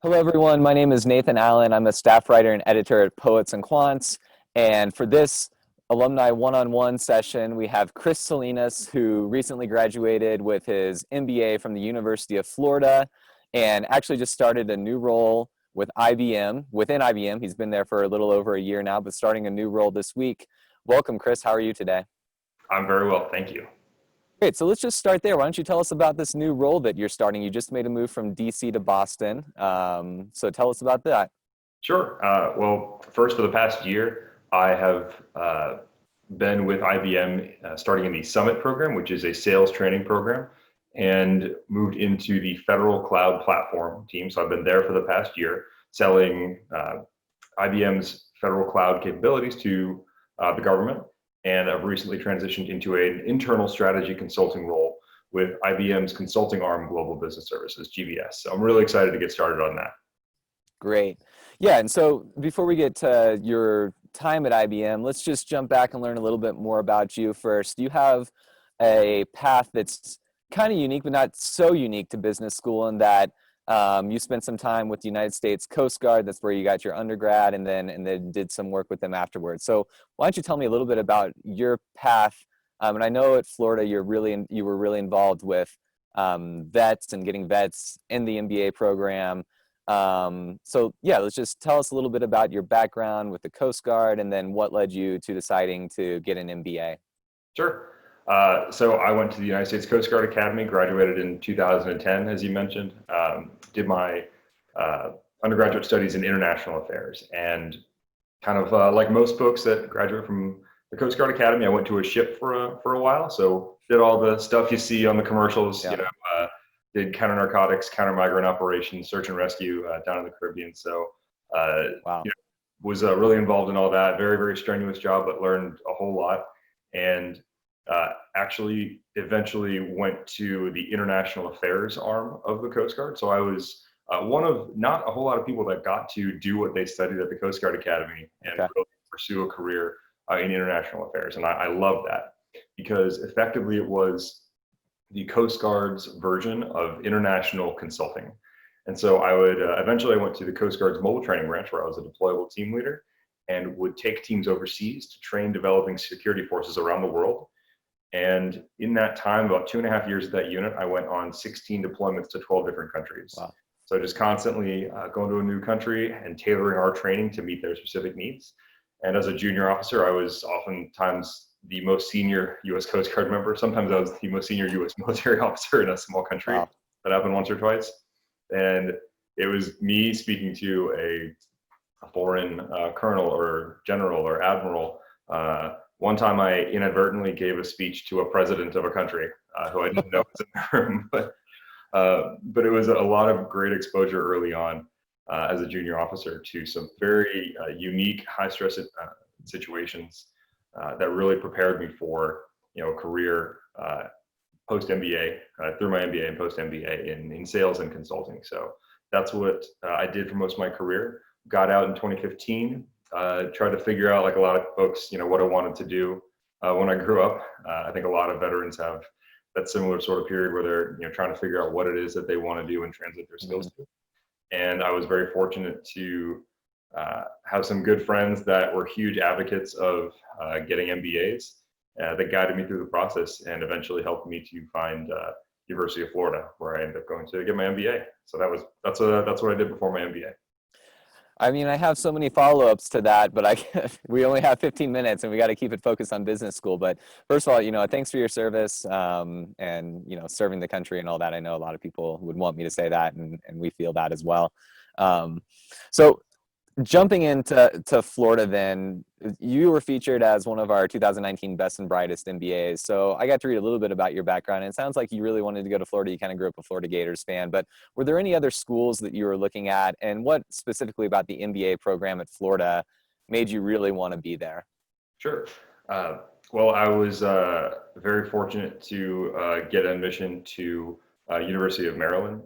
Hello, everyone. My name is Nathan Allen. I'm a staff writer and editor at Poets and Quants. And for this alumni one-on-one session, we have Chris Salinas, who recently graduated with his MBA from the University of Florida and actually just started a new role with IBM, within IBM. He's been there for a little over a year now, but starting a new role this week. Welcome, Chris. How are you today? I'm very well, thank you. Great. So let's just start there. Why don't you tell us about this new role that you're starting? You just made a move from DC to Boston. So tell us about that. Sure. Well, first, for the past year, I have been with IBM starting in the Summit program, which is a sales training program, and moved into the federal cloud platform team. So I've been there for the past year selling IBM's federal cloud capabilities to the government. And I've recently transitioned into an internal strategy consulting role with IBM's consulting arm, Global Business Services, GBS. So I'm really excited to get started on that. Great. Yeah, and so before we get to your time at IBM, let's just jump back and learn a little bit more about you first. You have a path that's kind of unique, but not so unique to business school in that you spent some time with the United States Coast Guard. That's where you got your undergrad, and then did some work with them afterwards. So why don't you tell me a little bit about your path? And I know at Florida you were really involved with vets and getting vets in the MBA program. So yeah, let's just tell us a little bit about your background with the Coast Guard, and then what led you to deciding to get an MBA. Sure. So I went to the United States Coast Guard Academy, graduated in 2010, as you mentioned, did my undergraduate studies in international affairs. And kind of like most folks that graduate from the Coast Guard Academy, I went to a ship for a while. So did all the stuff you see on the commercials, Yeah. Did counter narcotics, counter migrant operations, search and rescue down in the Caribbean. So Wow. was really involved in all that. Very, very strenuous job, but learned a whole lot. And actually eventually went to the international affairs arm of the Coast Guard. So I was one of not a whole lot of people that got to do what they studied at the Coast Guard Academy and really pursue a career in international affairs. And I love that because effectively it was the Coast Guard's version of international consulting. And so I would eventually I went to the Coast Guard's mobile training branch where I was a deployable team leader and would take teams overseas to train developing security forces around the world. And in that time, about 2.5 years at that unit, I went on 16 deployments to 12 different countries. Wow. So just constantly going to a new country and tailoring our training to meet their specific needs. And as a junior officer, I was oftentimes the most senior U.S. Coast Guard member. Sometimes I was the most senior U.S. military officer in a small country. Wow. That happened once or twice. And it was me speaking to a foreign colonel or general or admiral. One time I inadvertently gave a speech to a president of a country who I didn't know was in the room, but it was a lot of great exposure early on as a junior officer to some very unique, high-stress situations that really prepared me for a career post-MBA, through my MBA and post-MBA in sales and consulting. So that's what I did for most of my career. Got out in 2015. Tried to figure out, like a lot of folks, what I wanted to do when I grew up. I think a lot of veterans have that similar sort of period where they're trying to figure out what it is that they want to do and translate their skills to. And I was very fortunate to have some good friends that were huge advocates of getting MBAs that guided me through the process and eventually helped me to find University of Florida, where I ended up going to get my MBA. So that's what I did before my MBA. I mean, I have so many follow-ups to that, but we only have 15 minutes and we got to keep it focused on business school. But first of all, thanks for your service and, serving the country and all that. I know a lot of people would want me to say that, and we feel that as well. So jumping into Florida then, you were featured as one of our 2019 Best and Brightest MBAs. So I got to read a little bit about your background, and it sounds like you really wanted to go to Florida. You kind of grew up a Florida Gators fan, but were there any other schools that you were looking at, and what specifically about the MBA program at Florida made you really want to be there? Sure. Well, I was very fortunate to get admission to University of Maryland,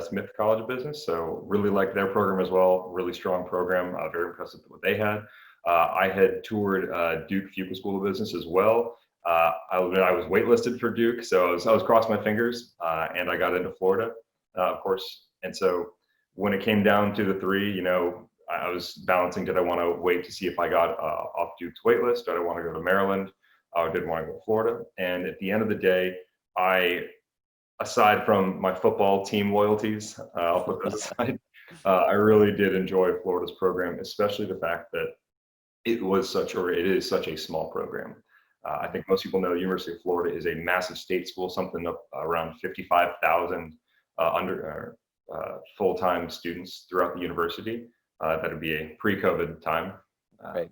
Smith College of Business. So really liked their program as well. Really strong program. Very impressed with what they had. I had toured Duke Fuqua School of Business as well. I was waitlisted for Duke, so I was crossing my fingers, and I got into Florida, of course. And so when it came down to the three, I was balancing, did I want to wait to see if I got off Duke's wait list? Did I want to go to Maryland? Or did I want to go to Florida? And at the end of the day, aside from my football team loyalties, I'll put those aside, I really did enjoy Florida's program, especially the fact that it is such a small program. I think most people know the University of Florida is a massive state school, something up around 55,000 full-time students throughout the university. That would be a pre-COVID time. Right.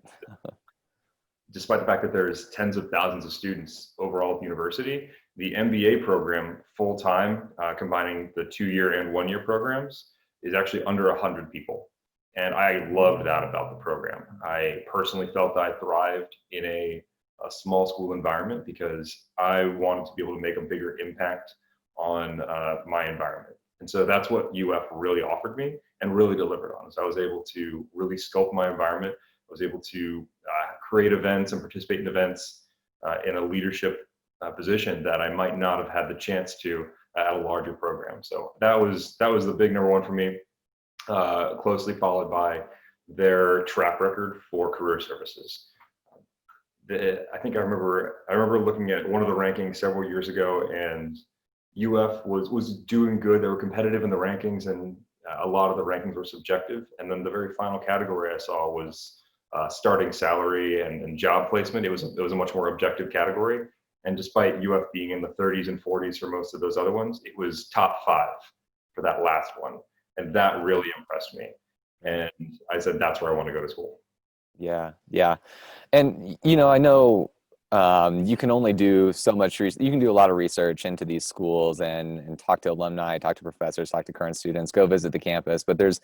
Despite the fact that there's tens of thousands of students overall at the university, the MBA program full-time, combining the 2-year and 1-year programs, is actually under 100 people. And I loved that about the program. I personally felt I thrived in a small school environment because I wanted to be able to make a bigger impact on my environment. And so that's what UF really offered me and really delivered on. So I was able to really sculpt my environment. I was able to create events and participate in events in a leadership position that I might not have had the chance to at a larger program. So that was the big number one for me, closely followed by their track record for career services. I think I remember looking at one of the rankings several years ago, and UF was doing good. They were competitive in the rankings, and a lot of the rankings were subjective. And then the very final category I saw was starting salary and job placement. It was a much more objective category. And despite UF being in the 30s and 40s for most of those other ones, it was top 5 for that last one. And that really impressed me. And I said, that's where I want to go to school. Yeah. Yeah. And, I know you can only do so much. You can do a lot of research into these schools and talk to alumni, talk to professors, talk to current students, go visit the campus. But there's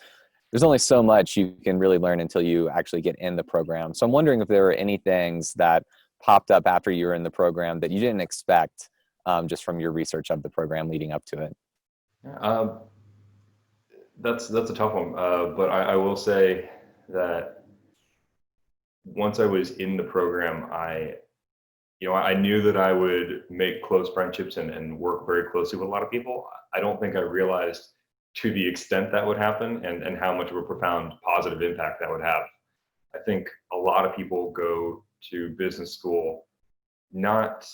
only so much you can really learn until you actually get in the program. So I'm wondering if there were any things that popped up after you were in the program that you didn't expect just from your research of the program leading up to it. That's a tough one. But I will say that once I was in the program, I knew that I would make close friendships and work very closely with a lot of people. I don't think I realized to the extent that would happen and how much of a profound positive impact that would have. I think a lot of people go to business school not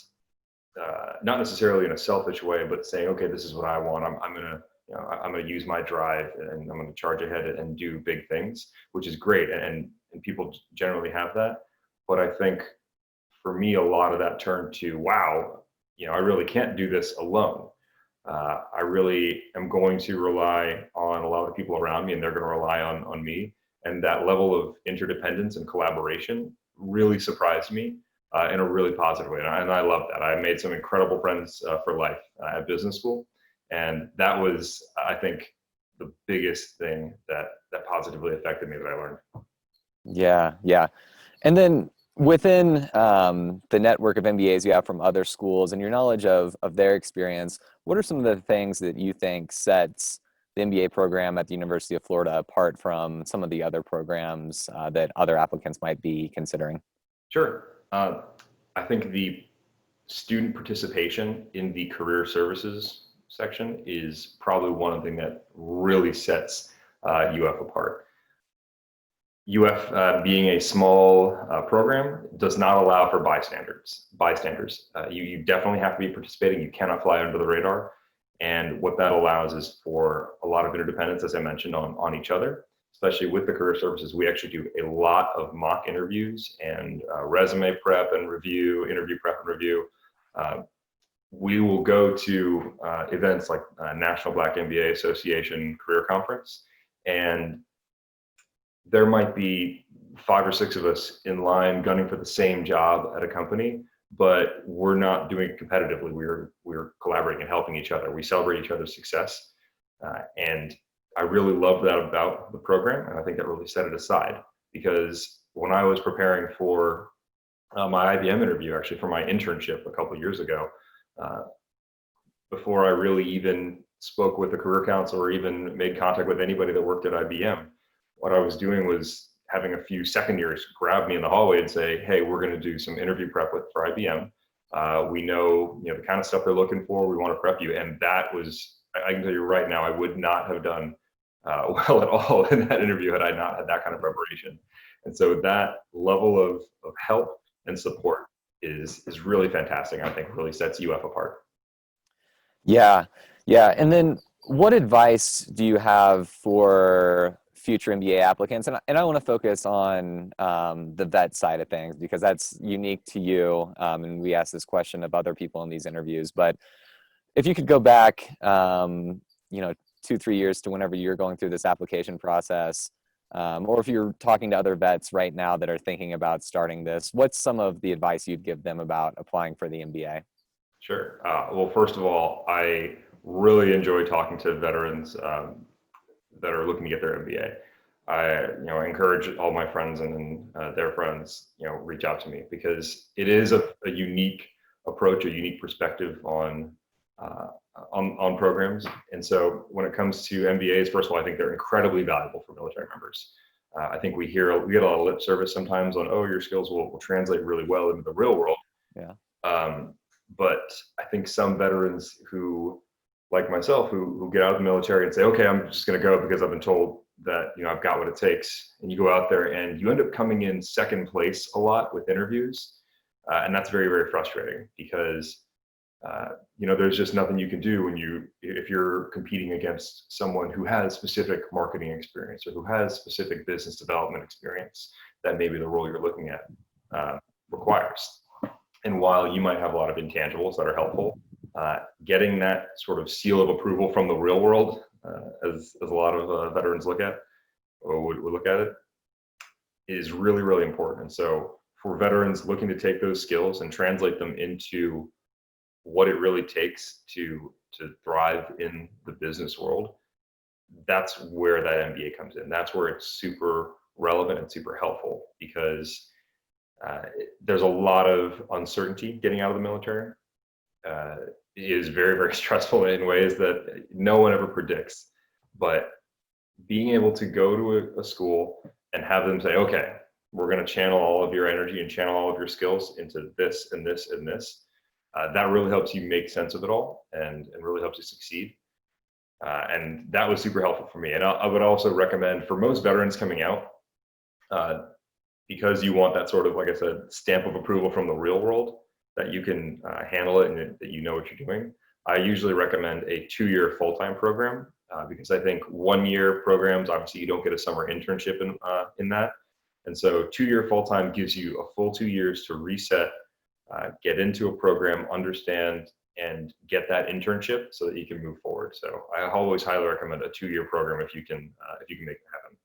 necessarily in a selfish way, but saying, okay, this is what I want. I'm gonna use my drive and I'm gonna charge ahead and do big things, which is great, and people generally have that. But I think for me, a lot of that turned to, wow, I really can't do this alone. I really am going to rely on a lot of people around me, and they're going to rely on me. And that level of interdependence and collaboration really surprised me in a really positive way. And I love that. I made some incredible friends for life at business school. And that was, I think, the biggest thing that positively affected me that I learned. Yeah, yeah. And then within the network of MBAs you have from other schools and your knowledge of their experience, what are some of the things that you think sets the MBA program at the University of Florida apart from some of the other programs that other applicants might be considering? Sure. I think the student participation in the career services section is probably one thing that really sets UF apart. UF, being a small program, does not allow for bystanders. You definitely have to be participating. You cannot fly under the radar. And what that allows is for a lot of interdependence, as I mentioned, on each other, especially with the career services. We actually do a lot of mock interviews and resume prep and review, interview prep and review. We will go to events like National Black MBA Association Career Conference, and there might be 5 or 6 of us in line gunning for the same job at a company, but we're not doing it competitively. We're collaborating and helping each other. We celebrate each other's success. And I really love that about the program. And I think that really set it aside, because when I was preparing for my IBM interview, actually for my internship a couple of years ago, before I really even spoke with the career counselor or even made contact with anybody that worked at IBM, what I was doing was having a few second years grab me in the hallway and say, hey, we're going to do some interview prep for IBM. We know, the kind of stuff they're looking for. We want to prep you. And that was, I can tell you right now, I would not have done well at all in that interview had I not had that kind of preparation. And so that level of help and support is really fantastic. I think really sets UF apart. Yeah, yeah. And then what advice do you have for future MBA applicants? And I want to focus on the vet side of things because that's unique to you. And we ask this question of other people in these interviews. But if you could go back, 2-3 years to whenever you're going through this application process, or if you're talking to other vets right now that are thinking about starting this, what's some of the advice you'd give them about applying for the MBA? Sure. Well, first of all, I really enjoy talking to veterans that are looking to get their MBA. I encourage all my friends and their friends, reach out to me because it is a unique approach, a unique perspective on programs. And so when it comes to MBAs, first of all, I think they're incredibly valuable for military members. I think we get a lot of lip service sometimes on, oh, your skills will translate really well into the real world. Yeah. But I think some veterans who, like myself, who get out of the military and say, okay, I'm just going to go because I've been told that, I've got what it takes. And you go out there and you end up coming in second place a lot with interviews. And that's very, very frustrating because, there's just nothing you can do if you're competing against someone who has specific marketing experience or who has specific business development experience that maybe the role you're looking at requires. And while you might have a lot of intangibles that are helpful, getting that sort of seal of approval from the real world, as a lot of veterans look at, or would look at it, is really, really important. And so for veterans looking to take those skills and translate them into what it really takes to thrive in the business world, that's where that MBA comes in. That's where it's super relevant and super helpful because there's a lot of uncertainty getting out of the military. It is very, very stressful in ways that no one ever predicts. But being able to go to a school and have them say, okay, we're going to channel all of your energy and channel all of your skills into this and this and this, that really helps you make sense of it all and really helps you succeed. And that was super helpful for me. And I would also recommend for most veterans coming out, because you want that sort of, like I said, stamp of approval from the real world, that you can handle it and that you know what you're doing. I usually recommend a 2-year full-time program because I think 1-year programs, obviously you don't get a summer internship in that. And so 2-year full-time gives you a full 2 years to reset, get into a program, understand, and get that internship so that you can move forward. So I always highly recommend a 2-year program if you can make it happen.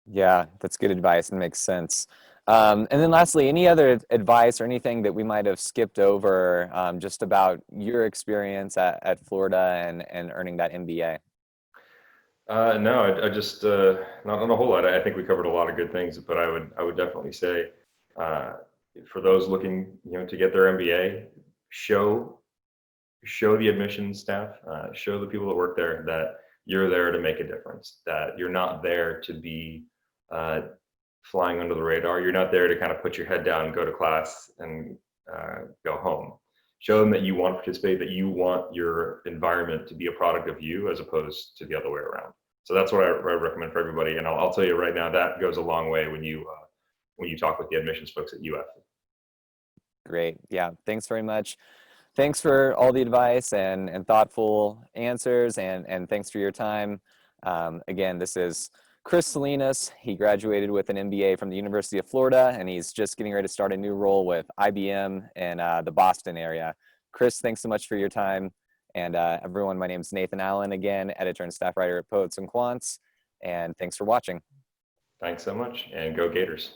Yeah, that's good advice and makes sense. And then lastly, any other advice or anything that we might have skipped over just about your experience at Florida and earning that MBA? No, I just not a whole lot. I think we covered a lot of good things, but I would definitely say for those looking to get their MBA, show the admissions staff, show the people that work there that you're there to make a difference, that you're not there to be flying under the radar. You're not there to kind of put your head down, go to class, and go home. Show them that you want to participate, that you want your environment to be a product of you as opposed to the other way around. So that's what I recommend for everybody. And I'll tell you right now, that goes a long way when you talk with the admissions folks at UF. Great. Yeah. Thanks very much. Thanks for all the advice and thoughtful answers, and thanks for your time. Again, this is Chris Salinas. He graduated with an MBA from the University of Florida, and he's just getting ready to start a new role with IBM in the Boston area. Chris, thanks so much for your time. And everyone, my name is Nathan Allen, again, editor and staff writer at Poets and Quants, and thanks for watching. Thanks so much, and go Gators.